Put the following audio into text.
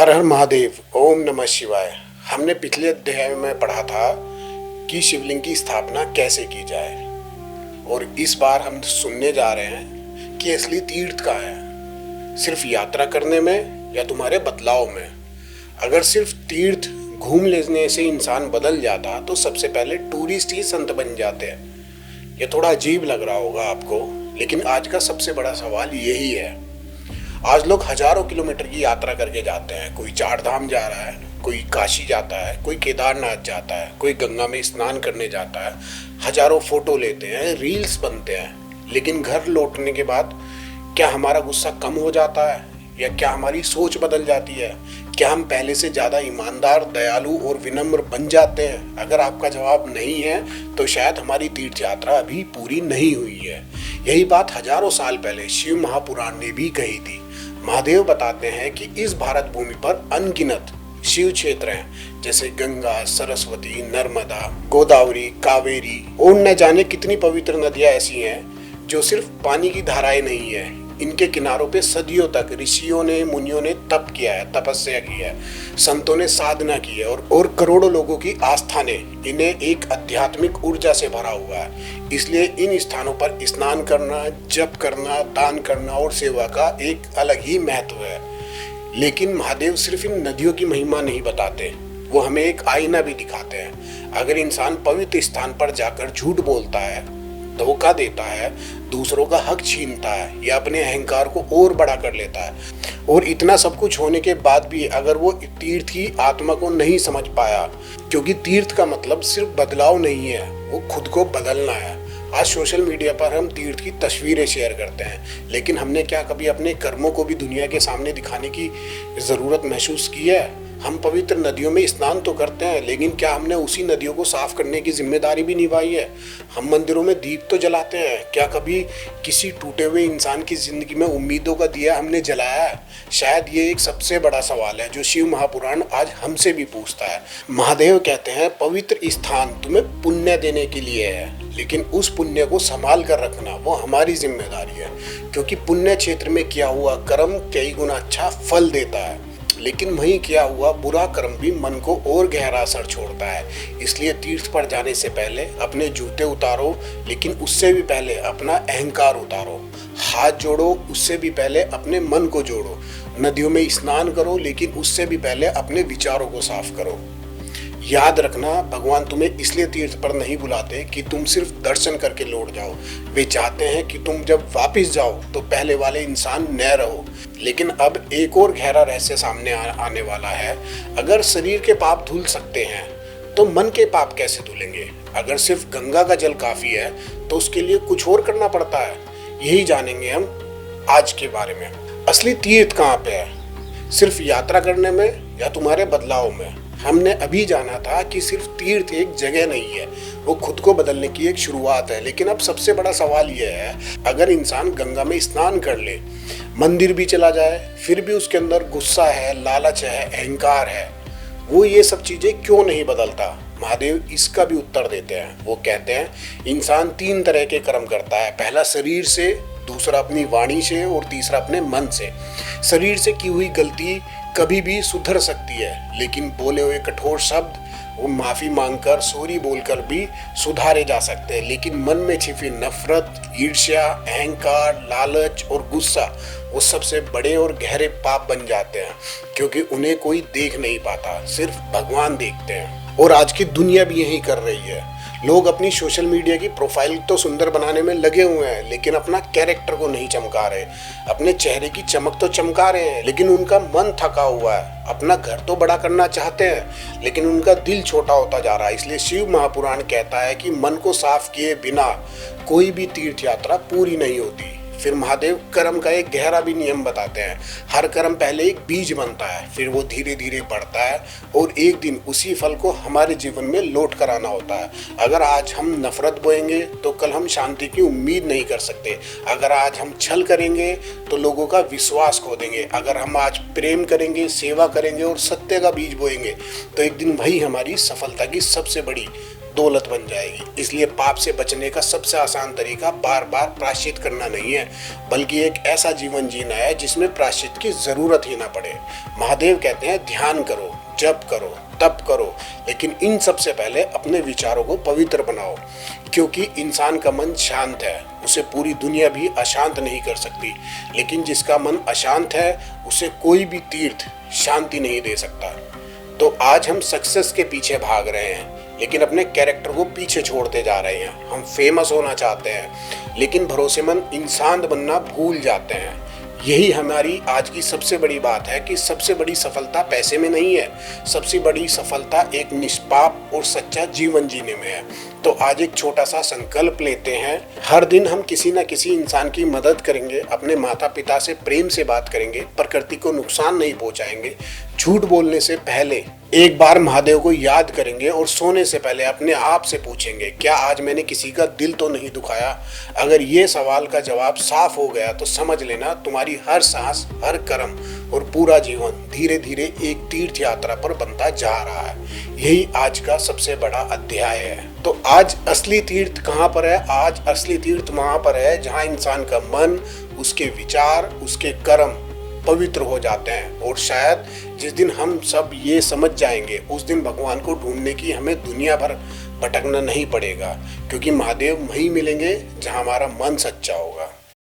हर हर महादेव, ओम नमः शिवाय। हमने पिछले अध्याय में पढ़ा था कि शिवलिंग की स्थापना कैसे की जाए, और इस बार हम सुनने जा रहे हैं कि असली तीर्थ कहाँ है, सिर्फ यात्रा करने में या तुम्हारे बदलाव में। अगर सिर्फ तीर्थ घूम लेने से इंसान बदल जाता तो सबसे पहले टूरिस्ट ही संत बन जाते हैं। ये थोड़ा अजीब लग रहा होगा आपको, लेकिन आज का सबसे बड़ा सवाल यही है। आज लोग हजारों किलोमीटर की यात्रा करके जाते हैं। कोई चार धाम जा रहा है, कोई काशी जाता है, कोई केदारनाथ जाता है, कोई गंगा में स्नान करने जाता है। हजारों फोटो लेते हैं, रील्स बनते हैं, लेकिन घर लौटने के बाद क्या हमारा गुस्सा कम हो जाता है या क्या हमारी सोच बदल जाती है? क्या हम पहले से ज़्यादा ईमानदार, दयालु और विनम्र बन जाते हैं? अगर आपका जवाब नहीं है तो शायद हमारी तीर्थ यात्रा अभी पूरी नहीं हुई है। यही बात हजारों साल पहले शिव महापुराण ने भी कही थी। महादेव बताते हैं कि इस भारत भूमि पर अनगिनत शिव क्षेत्र हैं, जैसे गंगा, सरस्वती, नर्मदा, गोदावरी, कावेरी और न जाने कितनी पवित्र नदियां ऐसी हैं जो सिर्फ पानी की धाराएं नहीं है। इनके किनारों पे सदियों तक ऋषियों ने, मुनियों ने तप किया है, तपस्या की है, संतों ने साधना की है और करोड़ों लोगों की आस्था ने इन्हें एक आध्यात्मिक ऊर्जा से भरा हुआ है। इसलिए इन स्थानों पर स्नान करना, जप करना, दान करना और सेवा का एक अलग ही महत्व है। लेकिन महादेव सिर्फ इन नदियों की महिमा नहीं बताते, वो हमें एक आईना भी दिखाते हैं। अगर इंसान पवित्र स्थान पर जाकर झूठ बोलता है, धोखा देता है, दूसरों का हक छीनता है या अपने अहंकार को और बड़ा कर लेता है, और इतना सब कुछ होने के बाद भी अगर वो तीर्थ की आत्मा को नहीं समझ पाया, क्योंकि तीर्थ का मतलब सिर्फ बदलाव नहीं है, वो खुद को बदलना है। आज सोशल मीडिया पर हम तीर्थ की तस्वीरें शेयर करते हैं, लेकिन हमने क्या कभी अपने कर्मों को भी दुनिया के सामने दिखाने की ज़रूरत महसूस की है? हम पवित्र नदियों में स्नान तो करते हैं, लेकिन क्या हमने उसी नदियों को साफ करने की जिम्मेदारी भी निभाई है? हम मंदिरों में दीप तो जलाते हैं, क्या कभी किसी टूटे हुए इंसान की जिंदगी में उम्मीदों का दिया हमने जलाया है? शायद ये एक सबसे बड़ा सवाल है जो शिव महापुराण आज हमसे भी पूछता है। महादेव कहते हैं, पवित्र स्थान तुम्हें पुण्य देने के लिए है, लेकिन उस पुण्य को संभाल कर रखना वो हमारी जिम्मेदारी है, क्योंकि पुण्य क्षेत्र में किया हुआ कर्म कई गुना अच्छा फल देता है, लेकिन वहीं किया हुआ बुरा कर्म भी मन को और गहरा असर छोड़ता है। इसलिए तीर्थ पर जाने से पहले अपने जूते उतारो, लेकिन उससे भी पहले अपना अहंकार उतारो। हाथ जोड़ो, उससे भी पहले अपने मन को जोड़ो। नदियों में स्नान करो, लेकिन उससे भी पहले अपने विचारों को साफ करो। याद रखना, भगवान तुम्हें इसलिए तीर्थ पर नहीं बुलाते कि तुम सिर्फ दर्शन करके लौट जाओ। वे चाहते हैं कि तुम जब वापस जाओ तो पहले वाले इंसान न रहो। लेकिन अब एक और गहरा रहस्य सामने आने वाला है। अगर शरीर के पाप धुल सकते हैं तो मन के पाप कैसे धुलेंगे? अगर सिर्फ गंगा का जल काफी है तो उसके लिए कुछ और करना पड़ता है। यही जानेंगे हम आज के बारे में। असली तीर्थ कहाँ पे है? सिर्फ यात्रा करने में या तुम्हारे बदलाव में? हमने अभी जाना था कि सिर्फ तीर्थ एक जगह नहीं है, वो खुद को बदलने की एक शुरुआत है। लेकिन अब सबसे बड़ा सवाल यह है, अगर इंसान गंगा में स्नान कर ले, मंदिर भी चला जाए, फिर भी उसके अंदर गुस्सा है, लालच है, अहंकार है, वो ये सब चीजें क्यों नहीं बदलता? महादेव इसका भी उत्तर देते हैं। वो कहते हैं, इंसान 3 तरह के कर्म करता है। पहला शरीर से, दूसरा अपनी वाणी से और तीसरा अपने मन से। शरीर से की हुई गलती कभी भी सुधर सकती है, लेकिन बोले हुए कठोर शब्द वो माफी मांगकर, सॉरी बोलकर भी सुधारे जा सकते हैं। लेकिन मन में छिपी नफरत, ईर्ष्या, अहंकार, लालच और गुस्सा वो सबसे बड़े और गहरे पाप बन जाते हैं, क्योंकि उन्हें कोई देख नहीं पाता, सिर्फ भगवान देखते हैं। और आज की दुनिया भी यही कर रही है। लोग अपनी सोशल मीडिया की प्रोफाइल तो सुंदर बनाने में लगे हुए हैं, लेकिन अपना कैरेक्टर को नहीं चमका रहे। अपने चेहरे की चमक तो चमका रहे हैं, लेकिन उनका मन थका हुआ है। अपना घर तो बड़ा करना चाहते हैं, लेकिन उनका दिल छोटा होता जा रहा है। इसलिए शिव महापुराण कहता है कि मन को साफ किए बिना कोई भी तीर्थ यात्रा पूरी नहीं होती। फिर महादेव कर्म का एक गहरा भी नियम बताते हैं। हर कर्म पहले एक बीज बनता है, फिर वो धीरे धीरे बढ़ता है और एक दिन उसी फल को हमारे जीवन में लौट कर आना होता है। अगर आज हम नफरत बोएंगे तो कल हम शांति की उम्मीद नहीं कर सकते। अगर आज हम छल करेंगे तो लोगों का विश्वास खो देंगे। अगर हम आज प्रेम करेंगे, सेवा करेंगे और सत्य का बीज बोएंगे तो एक दिन वही हमारी सफलता की सबसे बड़ी दौलत बन जाएगी। इसलिए पाप से बचने का सबसे आसान तरीका बार बार प्रायश्चित करना नहीं है, बल्कि एक ऐसा जीवन जीना है जिसमें प्रायश्चित की जरूरत ही ना पड़े। महादेव कहते हैं ध्यान करो, जप करो, तप करो, लेकिन इन सबसे पहले अपने विचारों को पवित्र बनाओ, क्योंकि इंसान का मन शांत है, उसे पूरी दुनिया भी अशांत नहीं कर सकती। लेकिन जिसका मन अशांत है उसे कोई भी तीर्थ शांति नहीं दे सकता। तो आज हम सक्सेस के पीछे भाग रहे हैं, लेकिन अपने कैरेक्टर को पीछे छोड़ते जा रहे हैं। हम फेमस होना चाहते हैं, लेकिन भरोसेमंद इंसान बनना भूल जाते हैं। यही हमारी आज की सबसे बड़ी बात है कि सबसे बड़ी सफलता पैसे में नहीं है, सबसे बड़ी सफलता एक निष्पाप और सच्चा जीवन जीने में है। तो आज एक छोटा सा संकल्प लेते हैं, हर दिन हम किसी न किसी इंसान की मदद करेंगे, अपने माता पिता से प्रेम से बात करेंगे, प्रकृति को नुकसान नहीं पहुंचाएंगे। झूठ बोलने से पहले एक बार महादेव को याद करेंगे और सोने से पहले अपने आप से पूछेंगे, क्या आज मैंने किसी का दिल तो नहीं दुखाया? अगर ये सवाल का जवाब साफ हो गया तो समझ लेना तुम्हारी हर सांस, हर कर्म और पूरा जीवन धीरे धीरे एक तीर्थ यात्रा पर बनता जा रहा है। यही आज का सबसे बड़ा अध्याय है। तो आज असली तीर्थ कहाँ पर है? आज असली तीर्थ वहाँ पर है जहाँ इंसान का मन, उसके विचार, उसके कर्म पवित्र हो जाते हैं। और शायद जिस दिन हम सब ये समझ जाएंगे, उस दिन भगवान को ढूंढने की हमें दुनिया भर भटकना नहीं पड़ेगा, क्योंकि महादेव वहीं मिलेंगे जहाँ हमारा मन सच्चा होगा।